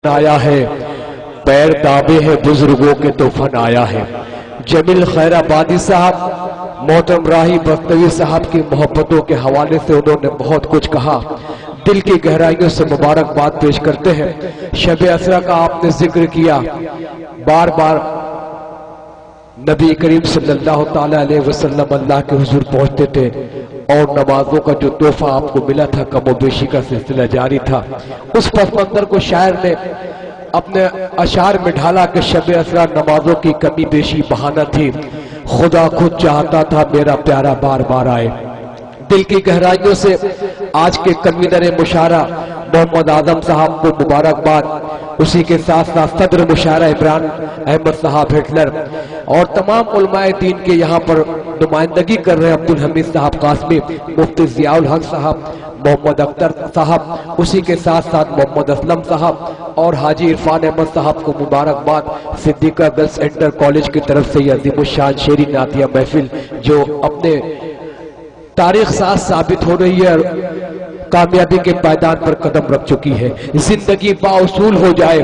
آیا ہے، پیر دابے ہیں بزرگوں کے تو فن آیا ہے۔ جمیل خیر آبادی صاحب، محترم راہی بستوی صاحب کی محبتوں کے حوالے سے انہوں نے بہت کچھ کہا، دل کی گہرائیوں سے مبارکباد پیش کرتے ہیں۔ شب اسرا کا آپ نے ذکر کیا، بار بار نبی کریم صلی اللہ تعالی علیہ وسلم اللہ کے حضور پہنچتے تھے اور نمازوں کا جو تحفہ آپ کو ملا تھا کم و بیشی کا سلسلہ جاری تھا۔ اس پس منظر کو شاعر نے اپنے اشعار میں ڈھالا کہ شب اسرا نمازوں کی کمی بیشی بہانہ تھی، خدا خود چاہتا تھا میرا پیارا بار بار آئے۔ دل کی گہرائیوں سے آج کے کنوینر مشاعرہ محمد اعظم صاحب کو مبارکباد، اسی کے ساتھ ساتھ صدر مشاعرہ عمران احمد صاحب ہٹلر اور تمام علماء دین کے یہاں پر نمائندگی کر رہے ہیں عبدالحمید صاحب قاسمی، مفتی ضیاء الحق صاحب، محمد اختر صاحب، اسی کے ساتھ ساتھ محمد اسلم صاحب اور حاجی عرفان احمد صاحب کو مبارکباد۔ صدیقہ گرلز انٹر کالج کی طرف سے یہ عظیم الشان شعری نعتیہ محفل جو اپنے تاریخ ساز ثابت ہو رہی ہے اور کامیابی کے پائدان پر قدم رکھ چکی ہے۔ زندگی بااصول ہو جائے،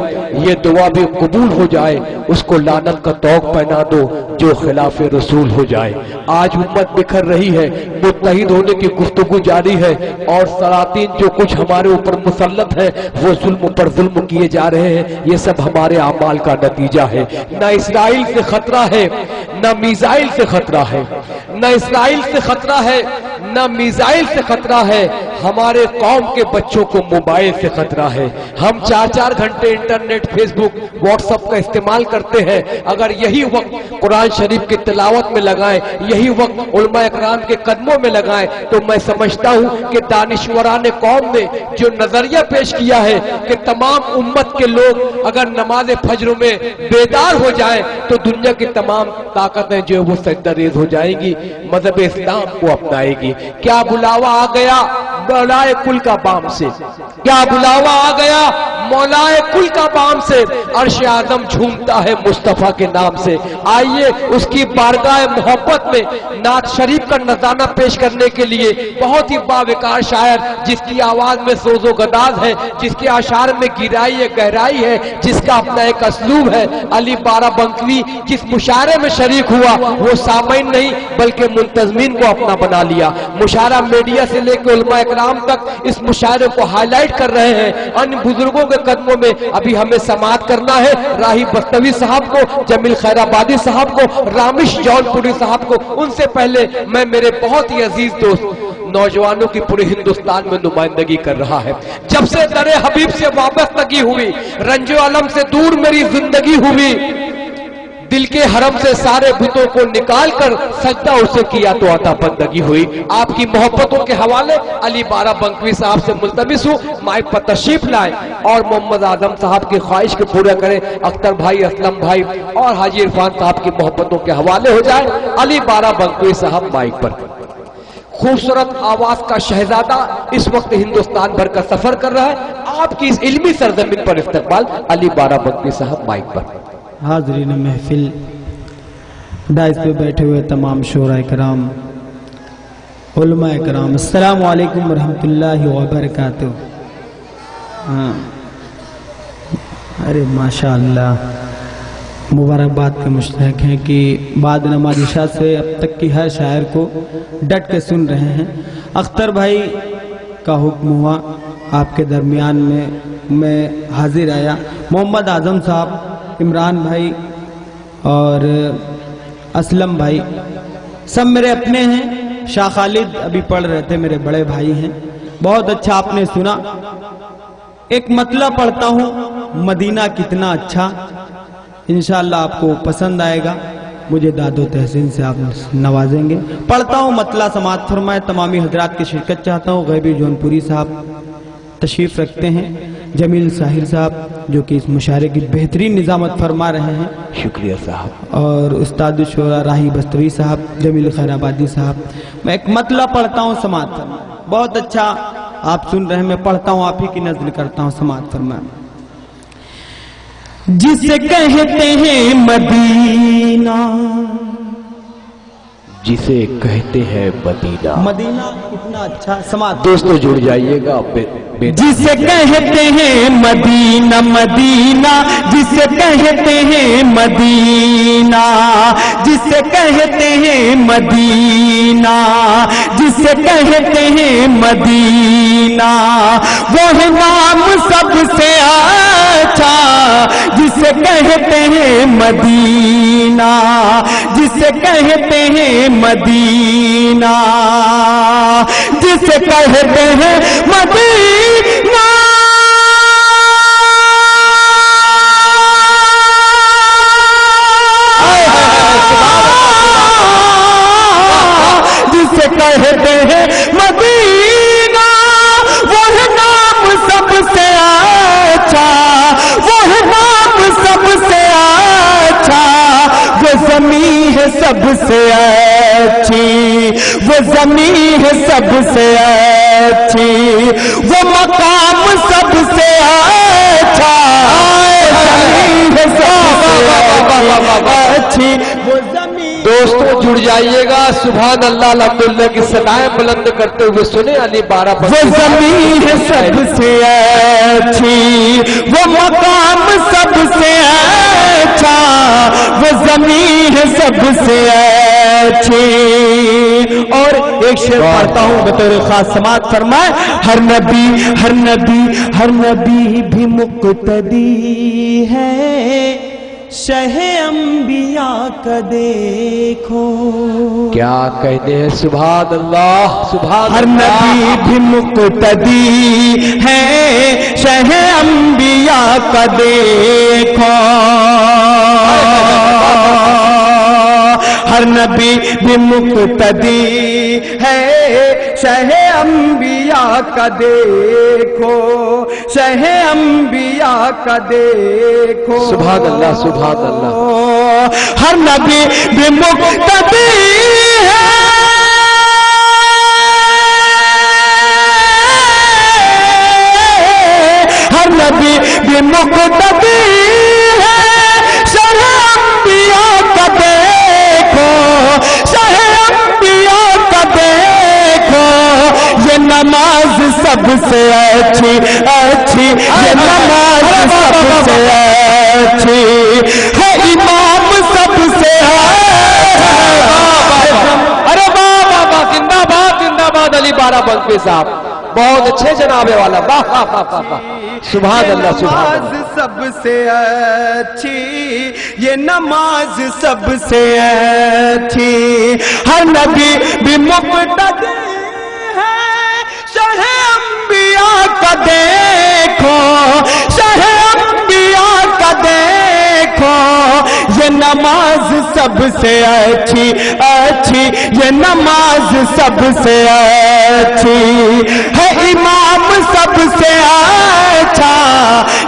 یہ دعا بھی قبول ہو جائے، اس کو لعنت کا طوق پہنا دو جو خلاف رسول ہو جائے۔ آج امت بکھر رہی ہے، متحد ہونے کی گفتگو جاری ہے اور سلاطین جو کچھ ہمارے اوپر مسلط ہے وہ ظلم پر ظلم کیے جا رہے ہیں، یہ سب ہمارے اعمال کا نتیجہ ہے۔ نہ اسرائیل سے خطرہ ہے، نہ میزائل سے خطرہ ہے، نہ اسرائیل سے خطرہ ہے، نہ میزائل سے خطرہ ہے، ہمارے قوم کے بچوں کو موبائل سے خطرہ ہے۔ ہم 4 گھنٹے انٹرنیٹ، فیس بک، واٹس ایپ کا استعمال کرتے ہیں، اگر یہی وقت قرآن شریف کی تلاوت میں لگائیں، یہی وقت علماء اکرام کے قدموں میں لگائیں تو میں سمجھتا ہوں کہ دانشوران قوم نے جو نظریہ پیش کیا ہے کہ تمام امت کے لوگ اگر نماز فجر میں بیدار ہو جائیں تو دنیا کی تمام طاقتیں جو وہ سجدہ ریز ہو جائیں گی، مذہب اسلام کو اپنائے گی۔ کیا بلاوا آ گیا مولائے کل کا بام سے، کیا بلاوا آ گیا مولائے کل کا بام سے، عرش اعظم جھومتا ہے مصطفیٰ کے نام سے۔ آئیے اس کی بارگاہ محبت میں نعت شریف کا نذرانہ پیش کرنے کے لیے بہت ہی باوقار شاعر جس کی آواز میں سوز و گداز ہے، جس کے اشعار میں گہرائی ہے، جس کا اپنا ایک اسلوب ہے، علی بارہ بنکوی جس مشاعرے میں شریک ہوا وہ سامعین نہیں بلکہ منتظمین کو اپنا بنا لیا۔ مشاعرہ میڈیا سے لے کے علماء اکرام تک اس مشاعرے کو ہائی لائٹ کر رہے ہیں۔ ان بزرگوں کے قدموں میں ابھی ہمیں سماعت کرنا ہے، راہی بستوی صاحب کو، جمیل خیر آبادی صاحب کو، رامش جون پوری صاحب کو۔ ان سے پہلے میں میرے بہت ہی عزیز دوست نوجوانوں کی پورے ہندوستان میں نمائندگی کر رہا ہے، جب سے در حبیب سے وابستگی ہوئی، رنج و علم سے دور میری زندگی ہوئی، دل کے حرم سے سارے بتوں کو نکال کر سجدہ اسے کیا تو عطا بندگی ہوئی۔ آپ کی محبتوں کے حوالے علی بارہ بنکوی صاحب سے ملتمس ہوں مائک پر تشریف لائیں اور محمد اعظم صاحب کی خواہش کو پورا کریں۔ اختر بھائی، اسلم بھائی اور حاجی عرفان صاحب کی محبتوں کے حوالے ہو جائیں۔ علی بارہ بنکوی صاحب مائک پر۔ خوبصورت آواز کا شہزادہ اس وقت ہندوستان بھر کا سفر کر رہا ہے، آپ کی اس علمی سرزمین پر استقبال علی بارہ بنکوی صاحب مائک پر۔ حاضرین محفل، دائز پہ بیٹھے ہوئے تمام شعراء کرام، علماء کرام، السلام علیکم ورحمت اللہ وبرکاتہ۔ ارے ماشاءاللہ، مبارکباد کے مستحق ہیں کہ بعد نماز عشاء سے اب تک کی ہر شاعر کو ڈٹ کے سن رہے ہیں۔ اختر بھائی کا حکم ہوا، آپ کے درمیان میں حاضر آیا۔ محمد اعظم صاحب، عمران بھائی اور اسلم بھائی سب میرے اپنے ہیں۔ شاہ خالد ابھی پڑھ رہے تھے، میرے بڑے بھائی ہیں۔ بہت اچھا آپ نے سنا۔ ایک مطلب پڑھتا ہوں، مدینہ کتنا اچھا، انشاءاللہ آپ کو پسند آئے گا، مجھے داد و تحسین سے آپ نوازیں گے۔ پڑھتا ہوں، مطلب سماعت فرمائے۔ تمامی حضرات کی شرکت چاہتا ہوں۔ غیبی جون پوری صاحب تشریف رکھتے ہیں، جمیل ساحر صاحب جو کہ اس مشاعرے کی بہترین نظامت فرما رہے ہیں، شکریہ صاحب، اور استاد الشعراء راہی بستوی صاحب، جمیل خیر آبادی صاحب۔ میں ایک مطلب پڑھتا ہوں، سماعت فرمائے۔ بہت اچھا آپ سن رہے ہیں، میں پڑھتا ہوں، آپ ہی کی نظر کرتا ہوں، سماعت فرمائے۔ جسے کہتے ہیں مدینہ जिसे कहते हैं मदीना। मदीना कितना अच्छा समाज। दोस्तों जुड़ जाइएगा। जिसे कहते हैं मदीना, मदीना जिसे कहते हैं मदीना, जिसे कहते हैं मदीना, जिसे कहते हैं मदीना, वो है नाम सबसे अच्छा, जिसे कहते हैं मदीना, जिसे कहते हैं मदीना, जिसे कहते हैं मदीना। जिसे कहते हैं मदीना, वो है नाम सबसे अच्छा, वो है नाम सबसे अच्छा, वो ज़मीन है सबसे अच्छी, वो ज़मीन है सबसे अच्छी, वो मकाम सबसे अच्छा, ज़मीन है सबसे अच्छी, वो ज़मीन। दोस्तों जुड़ जाइएगा। सुभान अल्लाह अल्हम्दुलिल्लाह की सदाएं बुलंद करते हुए सुने अली 12। वो ज़मीन है सबसे अच्छी, वो मकाम सबसे अच्छा, वो ज़मीन है सबसे अच्छी। और एक शेर पढ़ता हूँ बतौर खास समात फरमाए। हर नबी हर नबी हर नबी भी मुक़्तदी है, शहे अंबिया का देखो। क्या कहते हैं? सुभान अल्लाह सुभान। हर नबी भी मुक़्तदी है, शहे अंबिया का देखो। हर नबी भी मुक़्तदी है, शहे अंबिया का देखो, शहे अंबिया का देखो। सुभान अल्लाह सुभान अल्लाह। हर नबी भी मुक़्तदी है, हर नबी भी मुक़्तदी है, शहे अंबिया का देखो, शहे अंबिया का देखो। ये नमाज सबसे अच्छी अच्छी, ये नमाज सबसे अच्छी है, इमाम सबसे अरे वाह वाह वाह, जिंदाबाद जिंदाबाद अली 12 बंकी साहब, बहुत अच्छे जनाबे वाला। वाह वाह वाह वाह, सुभान अल्लाह सुभान अल्लाह। सबसे अच्छी ये नमाज सबसे अच्छी। हर नबी भी मुक़्तदी है, शहे अंबिया का देखो, शहे अंबिया का देखो। ये नमाज सबसे अच्छी अच्छी, ये नमाज सबसे अच्छी है, इमाम सबसे अच्छा,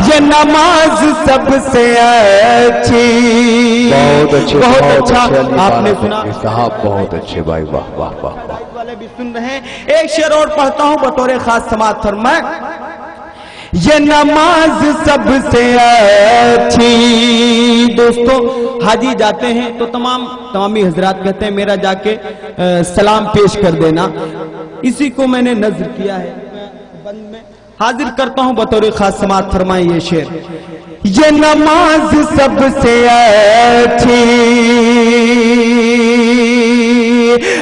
ये नमाज सबसे अच्छी। बहुत अच्छे बहुत अच्छा। आपने सुना साहब, बहुत अच्छे भाई, वाह वाह वाह वाह। वाले भी सुन रहे हैं। एक शेर और पढ़ता हूं बतौर खास समात फरमाए। ये नमाज सबसे अच्छी। दोस्तों हाजी जाते हैं तो तमामी हजरात कहते हैं मेरा जाके सलाम पेश कर देना। इसी को मैंने नज़र किया है, बंद में हाजिर करता हूं बतौर खास समात फरमाए ये शेर। ये नमाज सबसे अच्छी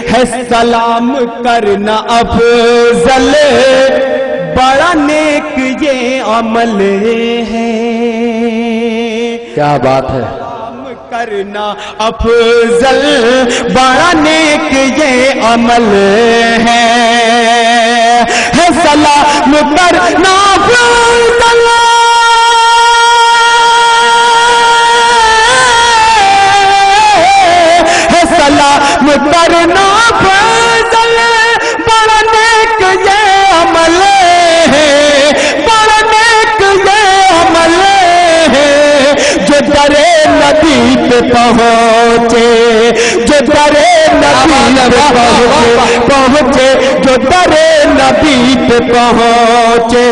है, सलाम करना अफजल, बड़ा नेक ये अमल है। क्या बात है। सलाम करना अफजल, बड़ा नेक ये अमल है सलाम करना अफजल, सलाम करना फजल, बड़ा नेक ये अमल है, बड़ा नेक ये अमल है। जो दरे नबी पे पहुँचे, जो दरे नबी पे पहुँचे, जो दरे नबी पे पहुँचे,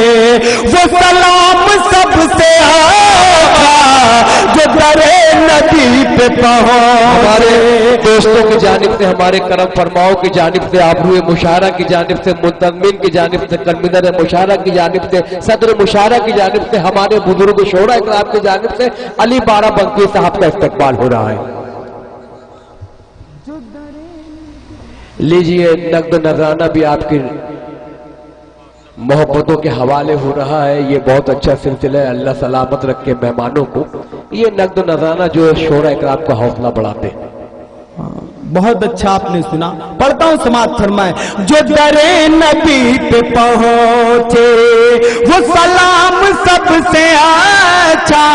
वो सलाम सबसे आका। जो दरे नबी पे हमारे दोस्तों की जानिब से, हमारे करम फरमाओं की जानिब से, आबरूए मुशारा की जानिब से, मुंतज़मीन की जानिब से, कन्वीनर मुशारा की जानिब से, सदर मुशारा की जानिब से, हमारे बुजुर्ग शोरा इकराम की जानिब से अली बाराबंकी साहब का इस्तकबाल हो रहा है। लीजिए, नगद नजराना भी आपकी मोहब्बतों के हवाले हो रहा है। ये बहुत अच्छा सिलसिला है, अल्लाह सलामत रखे मेहमानों को। ये नगद नजराना जो है शोरा इकराम का हौसला बढ़ाते हैं। बहुत अच्छा आपने सुना, पढ़ता हूँ समात फरमाए। जो दरे नबी पे पहुंचे वो सलाम सबसे अच्छा,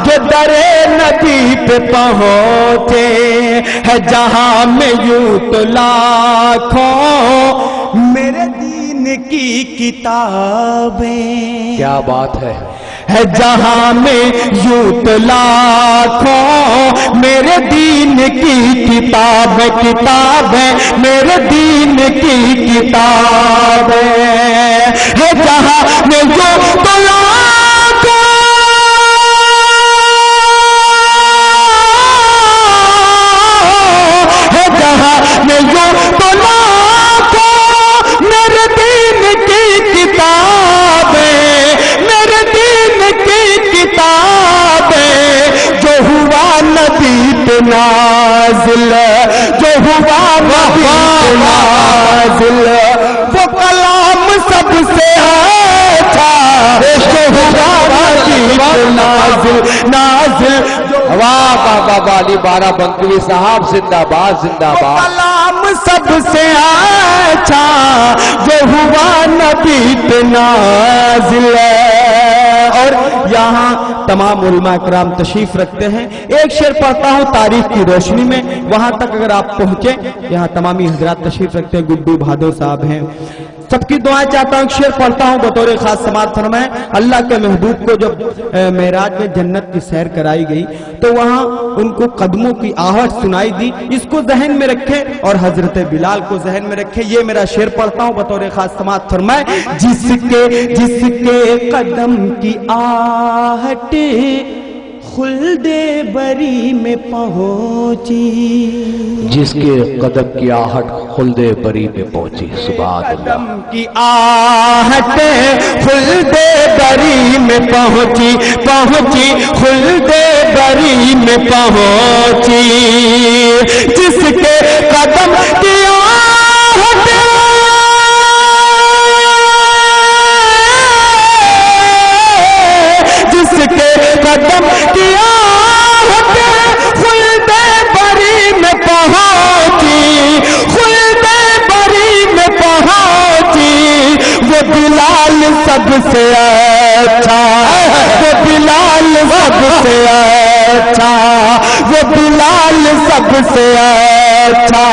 जो दरे नबी पे पहुंचे है जहां में यूं तो लाखों मेरे दीन की किताबें। क्या बात है जहां में यूं तो लाखों मेरे दीन की किताबें, किताबें मेरे दीन की किताबें है जहां में यूं तो लाखों है जहां में यूं तो लाखों मेरे दीन की किताबें, मेरे दीन की किताबें जो हुआ नबी पे नाज़िल, जो हुआ नबी पे नाज़िल वो कलाम सबसे अच्छा, जो हुआ नबी पे नाज़िल, नाज़िल वाह वाह वाह वाह, अली बाराबंकी साहब जिंदाबाद जिंदाबाद। कलाम सबसे अच्छा जो हुआ नबी पे नाज़िल। और यहाँ तमाम उलमा इकराम तशरीफ रखते हैं। एक शेर पढ़ता हूँ तारीख की रोशनी में, वहां तक अगर आप पहुंचे, यहाँ तमामी हजरात तशरीफ रखते हैं, गुड्डू भादो साहब हैं, सबकी दुआएं चाहता हूँ। शेर पढ़ता हूँ बतौर खास समात फरमाए। अल्लाह के महबूब को जब मेराज में जन्नत की सैर कराई गई तो वहां उनको कदमों की आहट सुनाई दी। इसको जहन में रखे और हजरत बिलाल को जहन में रखे। ये मेरा शेर पढ़ता हूँ बतौर खास समात फरमाए। जिसके जिसके कदम की आहट खुल्दे बरी में पहुंची, जिसके कदम की आहट खुल्दे बरी में पहुंची। सुभान अल्लाह। कदम की आहट खुल्दे बरी में पहुंची, पहुंची खुल्दे बरी में पहुंची। जिसके कदम की आहट, जिसके कदम की आहट खुल्दे बरी में पहुंची, खुल्दे बरी में पहुंची। वो बिलाल सबसे अच्छा, वो बिलाल सबसे अच्छा, वो बिलाल सबसे अच्छा,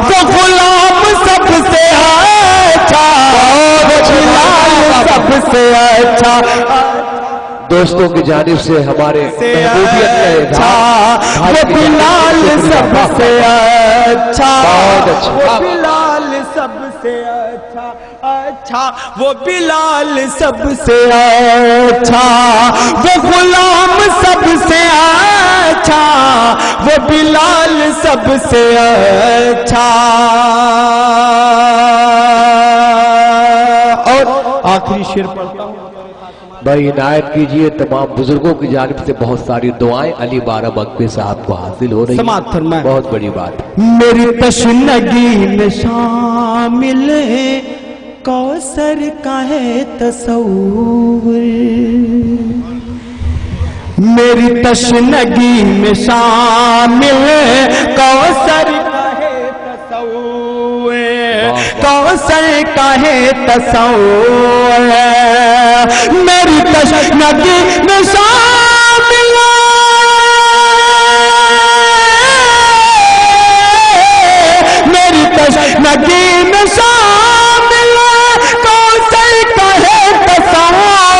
वो गुलाम सबसे अच्छा, वो बिलाल सबसे अच्छा। दोस्तों की जानिब से हमारे महबूबियत का इज़हार, वो बिलाल सबसे अच्छा, बहुत अच्छा, वो बिलाल सबसे अच्छा, अच्छा वो बिलाल सबसे अच्छा, वो गुलाम सबसे अच्छा, वो बिलाल सबसे अच्छा। और आखिरी शेर पढ़ता हूँ भाई, इनायत कीजिए तमाम बुजुर्गों की जानिब से बहुत सारी दुआएं अली बाराबंकी साहब को हासिल हो रही है। बहुत बड़ी बात। मेरी तशनगी में शामिल कौसर का है तसव्वुर, मेरी तशनगी में शामिल कौसर का है तसव्वुर, कौसर का है तसव्वुर। मेरी तशनगी में शामिल, मेरी तशनगी में शामिल कौसर का है तसव्वुर,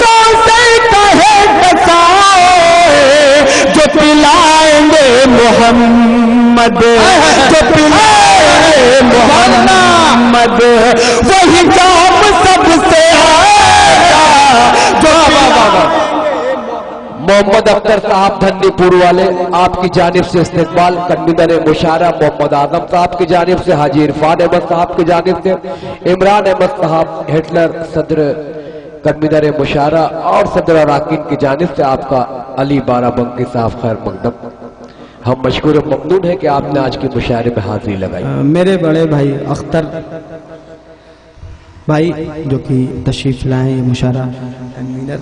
कौसर का है तसव्वुर। जो पिलाएंगे मोहम्मद, जो पिलाएंगे मोहम्मद, वही जाम सबसे मोहम्मद अख्तर साहब धन्नीपुर वाले, आपकी जानिब से इस्तेकबाल। कन्वीनर मुशारा मोहम्मद आजम साहब की जानिब से, हाजी इरफान अहमद साहब की जानिब से, इमरान अहमद साहब हिटलर सदर कन्वीनर मुशारा और सदर अराकीन की जानिब से आपका अली बाराबंकी साहब खैर मकदम। हम मशकूर ममनून है कि आपने आज के मुशायरे में हाजिरी लगाई। मेरे बड़े भाई अख्तर भाई जो कि तशरीफ लाए मुशारा कन्वीनर,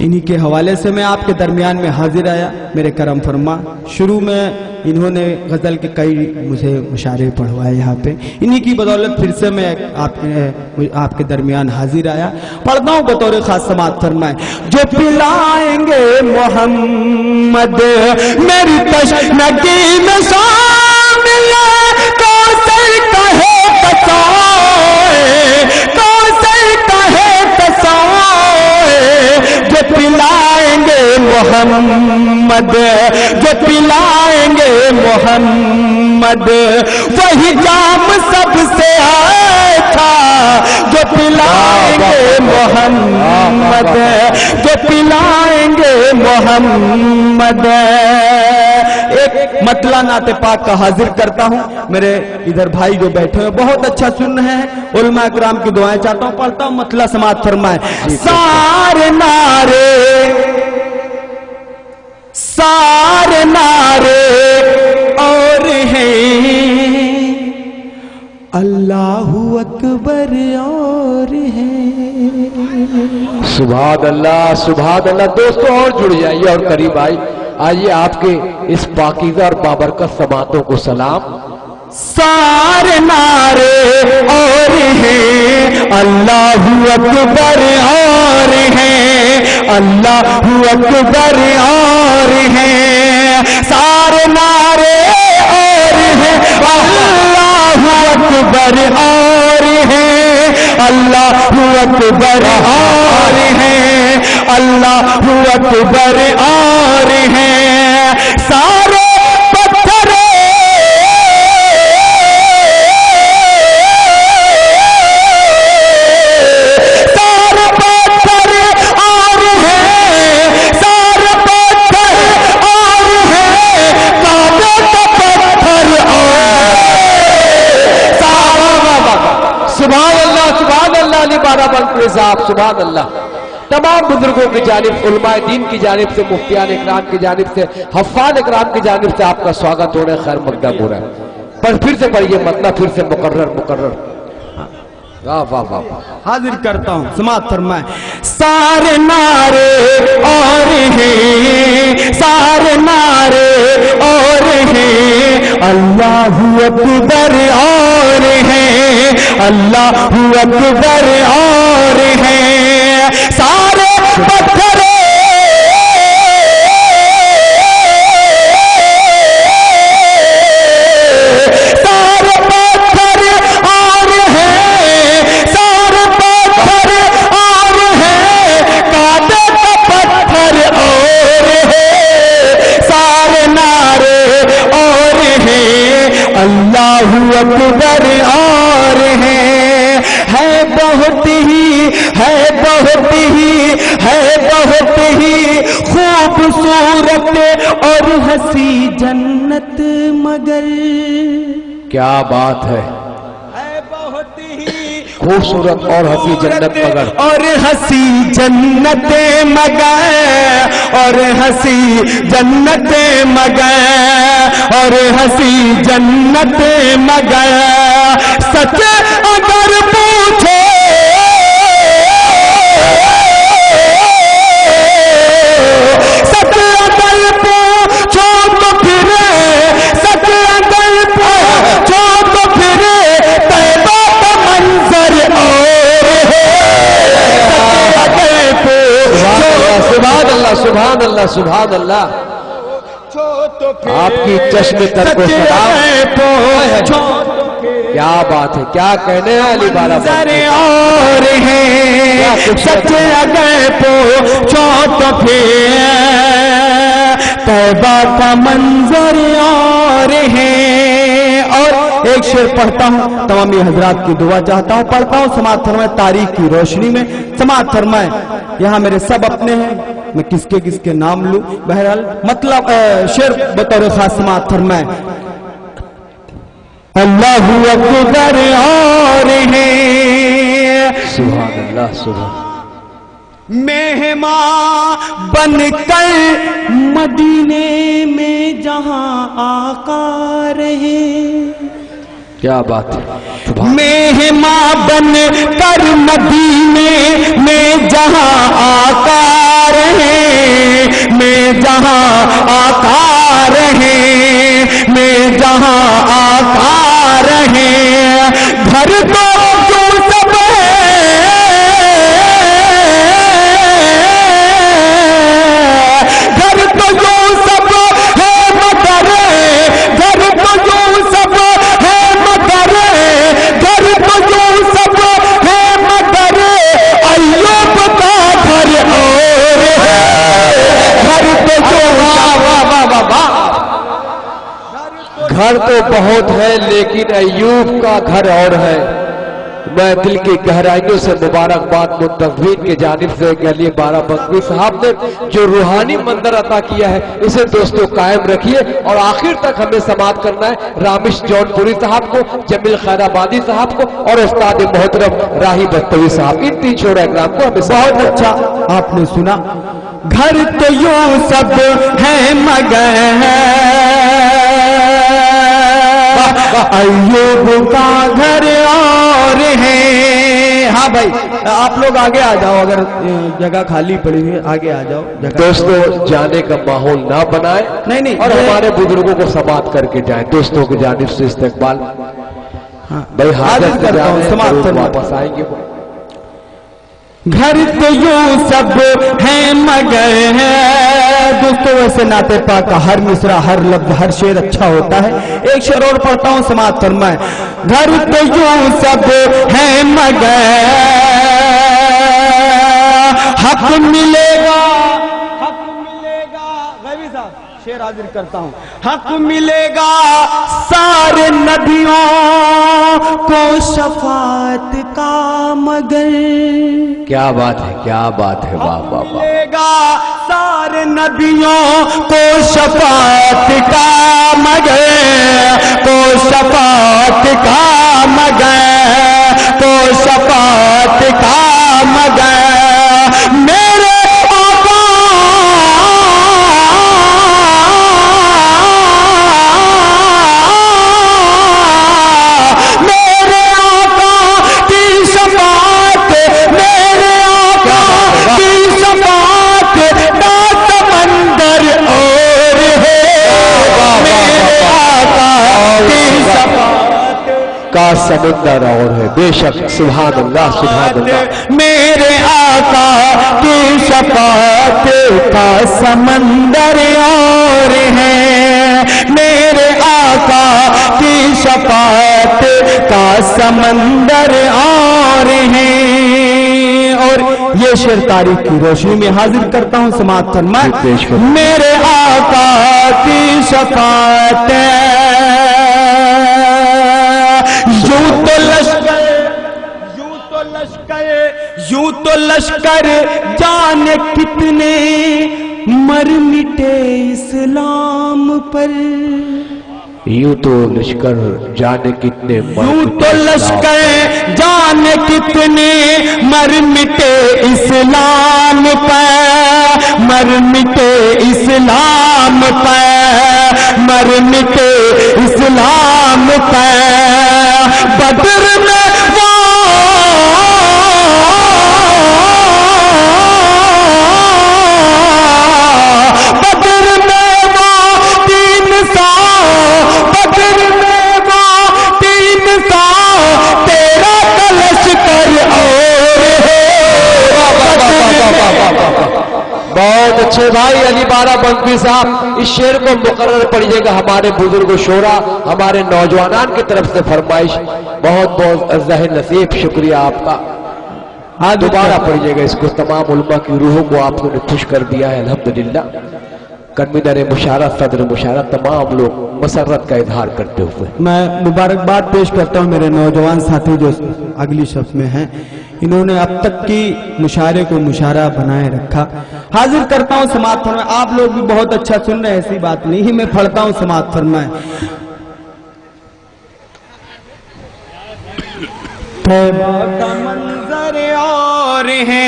इन्हीं के हवाले से मैं आपके दरमियान में हाजिर आया। मेरे करम फरमा, शुरू में इन्होंने गज़ल के कई मुझे मुशारे पढ़वाए यहाँ पे, इन्हीं की बदौलत फिर से मैं आपके दरमियान हाजिर आया। पढ़ता हूँ बतौर खास समाअत फरमाए। जो पिलाएंगे मोहम्मद मेरी तशनगी में शामिल कौसर कहे जो पिलाएंगे मोहम्मद, जो पिलाएंगे मोहम्मद वही जाम सबसे अच्छा। जो पिलाएंगे मोहम्मद, जो पिलाएंगे मोहम्मद। एक मतला नाते पाक का हाजिर करता हूँ। मेरे इधर भाई जो बैठे हैं बहुत अच्छा सुन रहे हैं, उलमा इकराम की दुआएं चाहता हूँ, पढ़ता हूँ मतला समाअत फरमाए। सारे नारे, सारे नारे और हैं अल्लाहु अकबर और हैं। सुभान अल्लाह, सुभान अल्लाह। दोस्तों और जुड़ जाइए और करीब आइए आपके इस पाकीज़ा और बाबरकत समातों को सलाम। सारे नारे और हैं अल्लाहु अकबर और हैं, अल्लाहु अकबर और हैं। सारे नारे और हैं अल्लाहु अकबर और हैं, अल्लाहु अकबर और हैं, अल्लाहु अकबर और हैं। सारे पत्थर सुभान अल्लाह। तमाम बुजुर्गों की जानिब, उलमाए दीन की जानिब से, मुफ्तियान इकराम की जानिब से, हफ़ाज़ इकराम की जानिब से आपका स्वागत हो रहा है, खैर मकदम हो रहा है। पर फिर से पढ़िए मतलब, फिर से मुकर्रर। वाह वाह वाह। हाजिर करता हूँ, समाअत फरमाए। सारे नारे और हैं, सारे नारे और हैं अल्लाहु अकबर और हैं, अल्लाहु अकबर और हैं। सारे पत्थर अल्लाहु अकबर और हैं। है बहुत ही, है बहुत ही, है बहुत ही खूबसूरत और हंसी जन्नत मगर। क्या बात है, बहुत ही खूबसूरत और हंसी जन्नत मगर, और हंसी जन्नत मगर, और हंसी जन्नत मगर, और हंसी जन्नत मगर। सच अगर पूछे सुभान अल्लाह, सुभान अल्लाह। आपकी चश्मे तर को सलाम। क्या बात है, क्या कहने हैं अली बाराबंकी और हैं सच अगर पूछो तो फिर तौबा का मंजर और है। और एक शेर पढ़ता हूँ, तमामी हजरात की दुआ चाहता हूँ, पढ़ता हूँ। समाअत फरमाए तारीख की रोशनी में, समाअत फरमाए। यहाँ मेरे सब अपने हैं, मैं किसके किसके नाम लूं। बहरहाल मतलब शेर बतौर खास समाअत फरमाए। अल्लाहु अकबर और है सुभान अल्लाह सुभान। मेहमान बनकर मदीने में जहां आका रहे। क्या बात है। मेहमान बनकर मदीने में जहां आका रहे, में जहां आका रहे, में जहां आका रहे। घर तो जो सब घर तो बहुत है लेकिन अय्यूब का घर और है। मैं दिल की गहराइयों से मुबारकबाद मुंतज़मीन के जानिब से अली बाराबंकी साहब ने जो रूहानी मंजर अता किया है, इसे दोस्तों कायम रखिए और आखिर तक हमें समाअत करना है रामिश जौनपुरी साहब को, जमील खैराबादी साहब को और उस्ताद मोहतरम राही बख्तवी साहब। इन तीन छोरा इकराम को हमें बहुत अच्छा आपने सुना। घर तो यूं सब है मगर अय्यूब का घर और है। हाँ भाई आप लोग आगे आ जाओ, अगर जगह खाली पड़ी है आगे आ जाओ। दोस्तों जाने का माहौल ना बनाए, नहीं और हमारे बुजुर्गों को समाअत करके जाए। दोस्तों की जानिब से इस्तकबाल। भाई हाजिर करता हूँ, समाअत वापस आएंगे। घर तो यूं सब है मगर है। दोस्तों वैसे नाते पाक का हर मिसरा, हर लफ्ज, हर शेर अच्छा होता है। एक शेर और पढ़ता हूं, समाअत फरमाए। घर तो यूं सब है मगर हक मिलेगा, हक मिलेगा। गैबी साहब शेर हाजिर करता हूं। हक मिलेगा सारे नबियों को शफाअत का मगर। क्या बात है, क्या बात है, वाह वाह वाह। मिलेगा सारे नबियों को शफाअत का मगर, को शफाअत का मगर, को शफाअत का मगर। मेरे का समंदर और है बेशक। सुभान अल्लाह सुभान अल्लाह। मेरे आका की शफाअत का समंदर और है, मेरे आका की शफाअत का समंदर और है। और ये शेर तारीख की रोशनी में हाजिर करता हूँ, समाअत फरमाए। मेरे आका की शफाअत यूं तो लश्कर जाने कितने मर मिटे इस्लाम पर। यूं तो लश्कर जाने कितने, यूं तो लश्कर जाने कितने मर मिटे इस्लाम पर, मर मिटे इस्लाम पर, मर मिटे इस्लाम पर। बदर में बहुत अच्छे भाई अली बाराबंकी साहब, इस शेर को मुकर्रर पढ़िएगा। हमारे बुजुर्ग शोरा, हमारे नौजवानान की तरफ से फरमाइश। बहुत बहुत ज़ाहिर नसीब, शुक्रिया आपका। हाँ दोबारा पढ़िएगा इसको। तमाम उलमा की रूहों को आपने खुश कर दिया है अल्हम्दुलिल्लाह। कन्वीनर मुशारत, सदर मुशारत, तमाम लोग मसरत का इजहार करते हुए मैं मुबारकबाद पेश करता हूँ मेरे नौजवान साथी जो अगली शब्द में हैं। انہوں نے اب تک کی مشاعرے کو مشاعرہ بنائے رکھا. حاضر کرتا ہوں سماعت فرمائیں. آپ لوگ بھی بہت اچھا سن رہے ہیں, ایسی بات نہیں, میں پڑھتا ہوں سماعت فرمائیں. طیبہ کا منظر اور ہے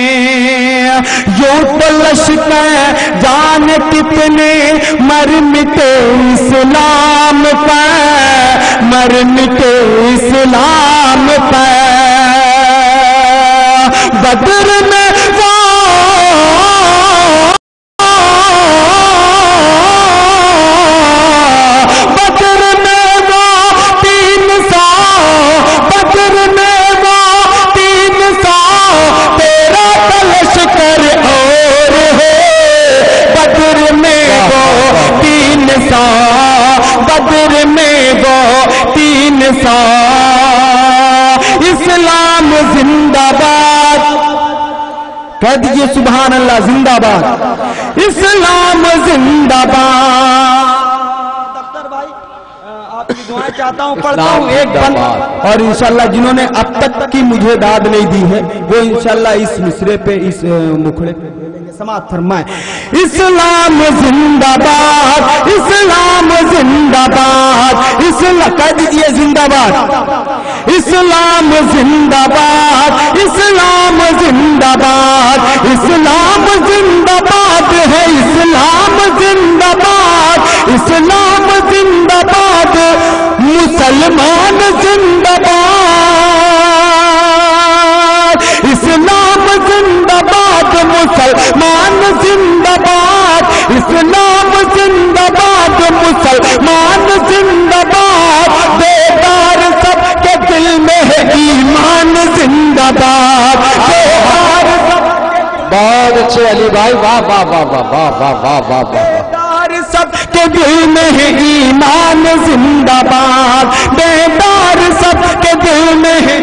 یوں تو لشکر جان کتنے مر مٹے اسلام پر, مر مٹے اسلام پر. بدر میں بدر میں وہ 300 اسلام زندہ باد. کہہ دیجئے سبحان اللہ, زندہ باد, اسلام زندہ باد. دفتر بھائی آپ کی دعائیں چاہتا ہوں, پڑھتا ہوں ایک بند, اور انشاءاللہ جنہوں نے اب تک کی مجھے داد نہیں دی ہے وہ انشاءاللہ اس مصرے پہ, اس مکھڑے پہ سماعت فرمائیں. اسلام زندہ باد, اسلام زندہ باد, اسلام کہہ دیجئے زندہ باد, اسلام زندہ باد, اسلام زندہ باد, اسلام زندہ باد ہے, اسلام زندہ باد, اسلام زندہ باد, مسلمان زندہ باد, اسلام زندہ باد, مسلمان زندہ باد, اسلام زندہ باد, مسلمان زندہ باد. بیدار سب کے دل میں ہے ایمان زندہ باد, بیدار سب. بہت اچھے علی بھائی, واہ واہ واہ واہ واہ واہ واہ واہ واہ. بیدار سب کے دل میں ہے ایمان زندہ باد, بیدار سب کے دل میں ہے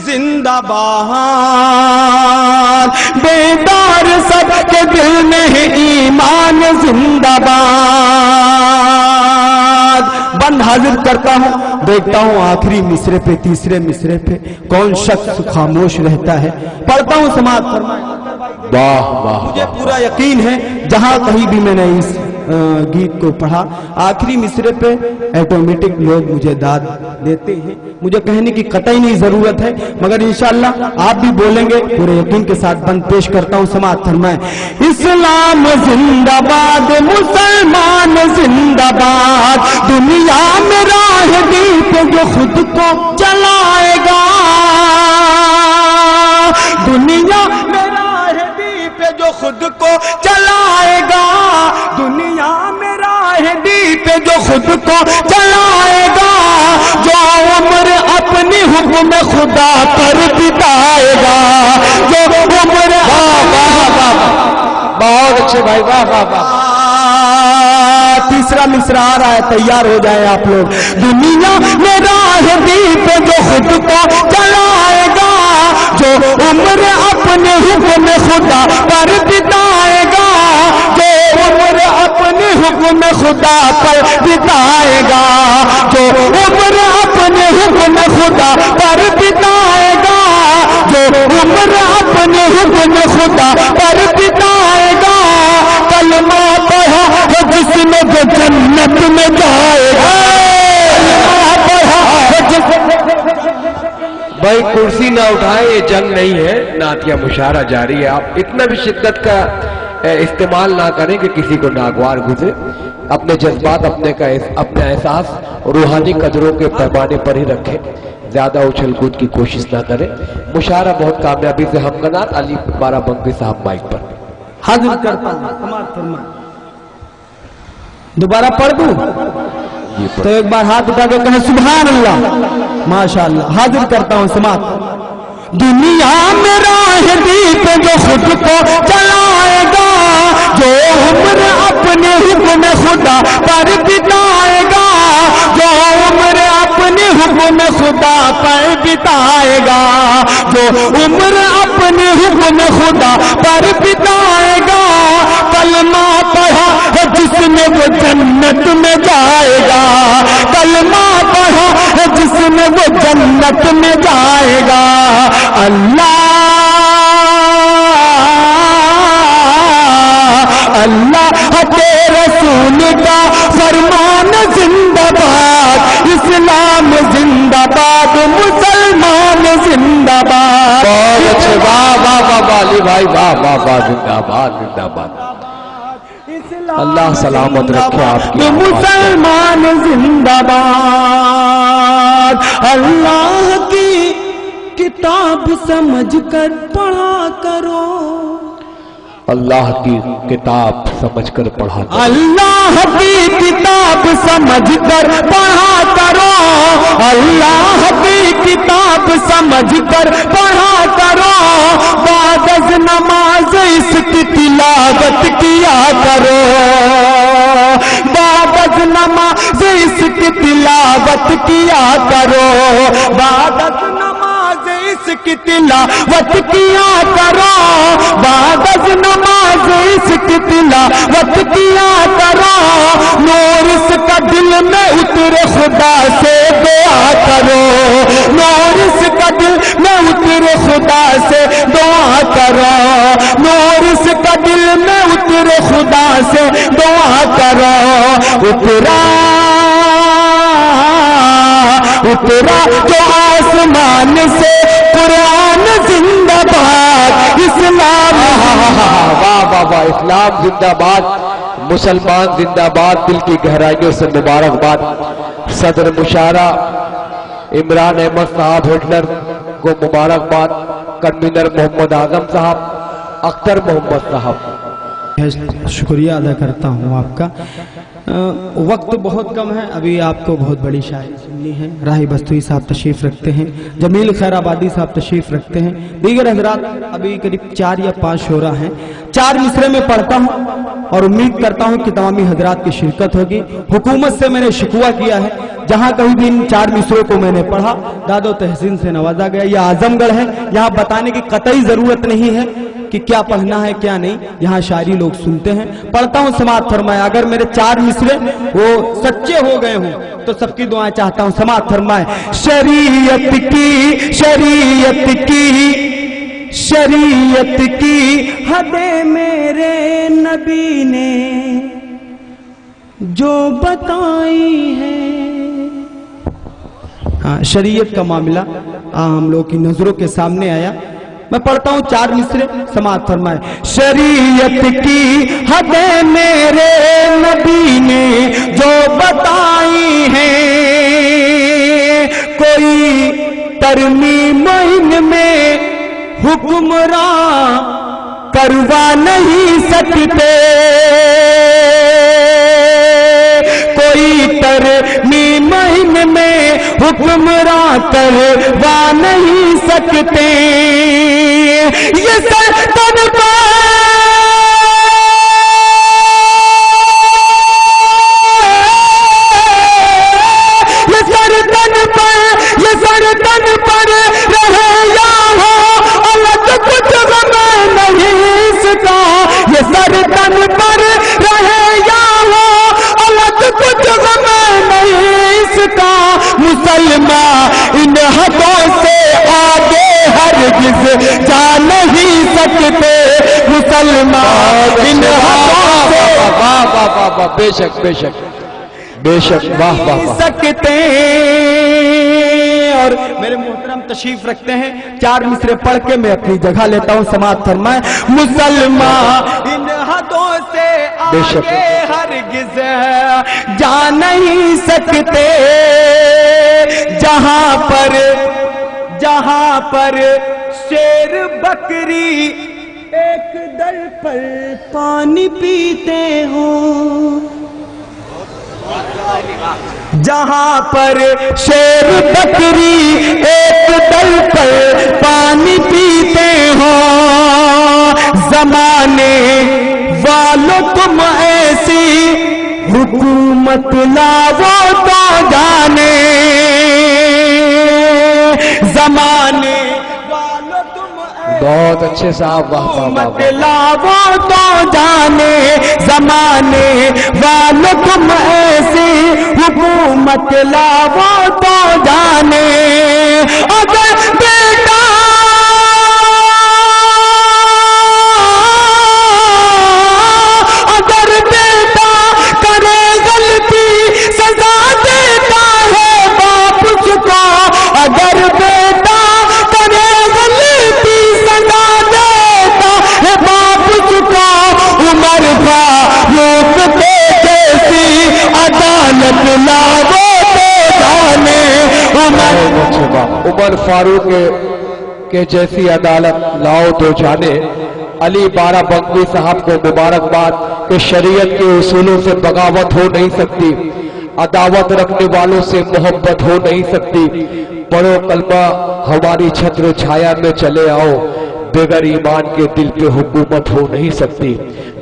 زندہ باد, بیدار سب کے دل میں ہے ایمان زندہ باد. بند حاضر کرتا ہوں, دیکھتا ہوں آخری مصرے پہ, تیسرے مصرے پہ کون شخص خاموش رہتا ہے. پڑھتا ہوں سماعت فرمائیں. واہ واہ. مجھے پورا یقین ہے جہاں کہیں بھی میں نے اس گیت کو پڑھا, آخری مصرے پہ ایٹومیٹک لوگ مجھے داد دیتے ہیں. مجھے کہنے کی قطعی نہیں ضرورت ہے, مگر انشاءاللہ آپ بھی بولیں گے. پورے یقین کے ساتھ بند پیش کرتا ہوں, سماعت فرمائیں. اسلام زندہ باد, مسلمان زندہ باد, دنیا میں راہ دیپ جو خود کو چلائے گا, دنیا میں راہ دیپ جو خود کو چلائے گا, دنیا میں راہ دیپ جو خود کو چلائے گا, جو عمر اپنی حکم خدا پر بتائے گا, جو عمر. بہت اچھے بھائی, واہ واہ واہ. تیسرا مصرع آ رہا ہے, تیار ہو جائیں آپ لوگ. دنیا میں راہ دیپ جو خود کو چلائے گا, جو عمر اپنے حکم خدا پر بتائے گا, جو عمر اپنے حکم خدا پر بتائے گا, جو عمر اپنے حکم خدا پر بتائے گا, جو عمر اپنے حکم خدا پر بتائے گا. کلمہ پڑھا ہے جس نے جو جنت میں جائے گا, کلمہ پڑھا ہے جس. بھائی کرسی نہ اٹھائیں, یہ جنگ نہیں ہے, نعتیہ مشاعرہ جاری ہے. آپ اتنا بھی شدت کا استعمال نہ کریں کہ کسی کو ناگوار گزرے. اپنے جذبات, اپنے احساس روحانی قدروں کے پیمانے پر ہی رکھیں, زیادہ اچھل کود کی کوشش نہ کریں. مشاعرہ بہت کامیابی سے ہمکنات. علی بارہ بنگوی صاحب مائک پر. حاضر کرتا ہوں, سماعت فرمائیں. دوبارہ پڑھ دوں تو ایک بار ہاتھ اٹھا کے کہیں سبحان اللہ. ماشاءاللہ. حاضر کرتا ہوں, سماعت. دنیا میں راہ دیپ جو خود کو چلائے گا, جو عمر اپنے حکم خدا پر بتائے گا, جو عمر اپنے حکم خدا پر بتائے گا, جو عمر اپنے حکم خدا پر بتائے گا. کلمہ پڑھا ہے جس نے وہ جنت میں جائے گا, کلمہ پڑھا ہے جس میں وہ جنت میں جائے گا. اللہ اللہ کے رسول کا فرمان زندہ باد, اسلام زندہ باد, مسلمان زندہ باد. بہت اچھے, واہ واہ واہ واہ علی بھائی, واہ واہ واہ, زندہ باد زندہ باد. اللہ سلامت رکھے آپ کی. مسلمان زندہ باد. اللہ کی کتاب سمجھ کر پڑھا کرو, اللہ کی کتاب سمجھ کر پڑھا کرو. اللہ کی کتاب سمجھ کر پڑھا کرو, اللہ کی کتاب سمجھ کر پڑھا کرو. بعد از نماز اس کی تلاوت کیا کرو, بعد از نماز اس کی تلاوت کیا کرو, بعد از نماز اس کی تلاوت کیا کرو, بعد از نماز اس کی تلاوت کیا کرو. نور اس کا دل میں اترے خدا سے دعا کرو, نور اس کا دل میں اترے خدا سے دعا کرو, نور اس کا دل میں اترے خدا سے دعا کرو. اترا جو آسمان سے قرآن زندہ باد, اسلام. واہ واہ واہ, اسلام زندہ باد, مسلمان زندہ باد. دل کی گہرائیوں سے مبارکباد. صدر مشارہ عمران احمد صاحب ہٹلر کو مبارکباد. کنوینر محمد اعظم صاحب, اختر محمد صاحب. شکریہ ادا کرتا ہوں آپ کا. وقت بہت کم ہے, ابھی آپ کو بہت بڑی شاعری سننی ہے. راہی بستوئی صاحب تشریف رکھتے ہیں, جمیل خیر آبادی صاحب تشریف رکھتے ہیں, دیگر حضرات ابھی قریب 4 یا 5 شعراء ہیں. 4 مصرے میں پڑھتا ہوں اور امید کرتا ہوں کہ تمامی حضرات کی شرکت ہوگی. حکومت سے میں نے شکوہ کیا ہے, جہاں کہیں بھی ان 4 مصروں کو میں نے پڑھا داد و تحسین سے نوازا گیا. یہ اعظم گڑھ ہے, یہاں بتانے کی قطعی ضرورت نہیں ہے کہ کیا پڑھنا ہے کیا نہیں, یہاں شاعری لوگ سنتے ہیں. پڑھتا ہوں, سماعت فرمائے. اگر میرے 4 مصرے وہ سچے ہو گئے ہوں تو سب کی دعائیں چاہتا ہوں. سماعت فرمائے. شریعت کی حدیں میرے نبی نے جو بتائی ہیں. شریعت کا معاملہ ہم لوگ کی نظروں کے سامنے آیا. میں پڑھتا ہوں 4 مصرے, سماعت فرمائے. شریعت کی حدیں میرے نبی نے جو بتائی ہیں, کوئی ترمیم ان میں حکمراں کروا نہیں سکتے, کوئی ترمیم ان میں حکمراں کروا نہیں سکتے. یہ سرتن پر رہے یا ہو الگ کچھ غم نہیں اس کا, یہ سرتن پر رہے یا ہو الگ کچھ غم نہیں اس کا. مسلمان ان حدوں سے آگے ہرگز جا نہیں سکتے, مسلمان ان حدوں سے واہ واہ واہ واہ, بے شک بے شک بے شک, واہ واہ واہ سکتے. اور میرے محترم تشریف رکھتے ہیں, 4 مصرے پڑھ کے میں اپنی جگہ لیتا ہوں. سماعت فرمائے. مسلمان ان حدوں سے آگے ہرگز جا نہیں سکتے, جہاں پر شیر بکری ایک در پر پانی پیتے ہوں, جہاں پر شیر بکری ایک دل پر پانی پیتے ہو, زمانے والو تم ایسی حکومت لاؤ تو جانے, زمانے والو تم بہت اچھے صاحب, واہ واہ واہ, لاؤ تو جانے, زمانے والو تم ایسی हुकूमत लाओ तो जाने, अगर बेटा करे गलती सजा देता है बाप उसको, अगर बेटा करे गलती सजा देता है बाप उसको, उमर फारूक के जैसी अदालत लाओ तो जाने, उमर फारूक के जैसी अदालत लाओ तो जाने। अली बाराबंकी साहब को मुबारकबाद कि शरीयत के उसूलों से बगावत हो नहीं सकती, अदावत रखने वालों से मोहब्बत हो नहीं सकती। पढ़ो कलमा हमारी छत्र छाया में चले आओ, बेगर ईमान के दिल पे हुकूमत हो नहीं सकती।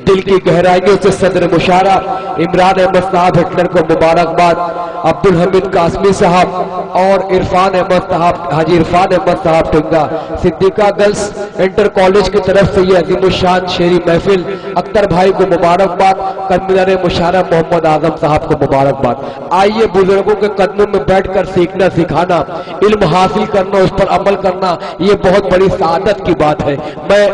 दिल की गहराइयों से सदर मुशारा इमरान अहमद साहब हिटलर को मुबारकबाद। अब्दुल हमीद कासमी साहब और इरफान अहमद साहब, हाजी इरफान अहमद साहब टिंगा, सिद्दीका गर्ल्स इंटर कॉलेज की तरफ से ये अजीमुशान शेरी महफिल, अख्तर भाई को मुबारकबाद। कन्वीनर मुशारा मोहम्मद आजम साहब को मुबारकबाद। आइए बुजुर्गों के कदमों में बैठकर सीखना सिखाना, इल्म हासिल करना, उस पर अमल करना, ये बहुत बड़ी सादत की बात है। मैं